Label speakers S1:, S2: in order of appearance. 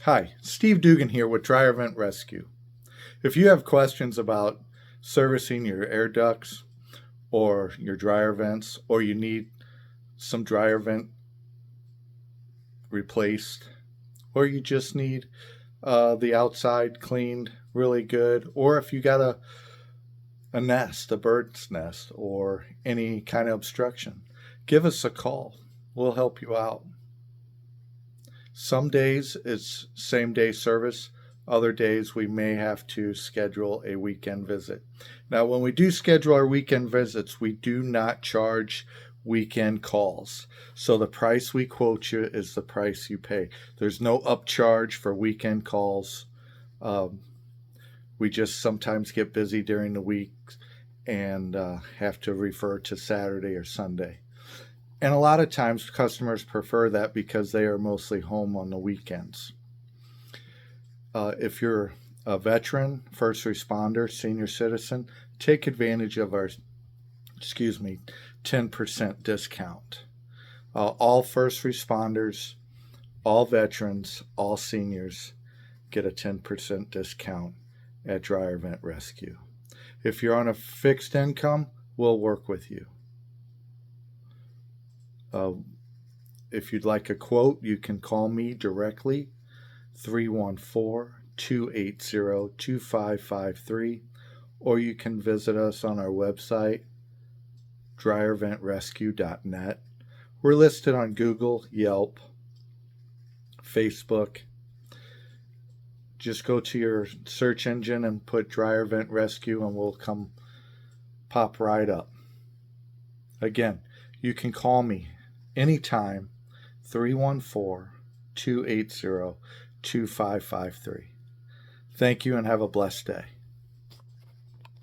S1: Hi, Steve Dugan here with Dryer Vent Rescue. If you have questions about servicing your air ducts or your dryer vents, or you need some dryer vent replaced, or you just need the outside cleaned really good, or if you got a nest, a bird's nest, or any kind of obstruction, give us a call. We'll help you out. Some days it's same day service. Other days we may have to schedule a weekend visit. Now, when we do schedule our weekend visits, we do not charge weekend calls. So the price we quote you is the price you pay. There's no upcharge for weekend calls. We just sometimes get busy during the week and have to refer to Saturday or Sunday. And a lot of times customers prefer that because they are mostly home on the weekends. If you're a veteran, first responder, senior citizen, take advantage of our 10% discount. All first responders, all veterans, all seniors get a 10% discount at Dryer Vent Rescue. If you're on a fixed income, we'll work with you. If you'd like a quote, you can call me directly, 314-280-2553, or you can visit us on our website, dryerventrescue.net. We're listed on Google, Yelp, Facebook. Just go to your search engine and put Dryer Vent Rescue and we'll pop right up. Again, you can call me anytime, 314-280-2553. Thank you and have a blessed day.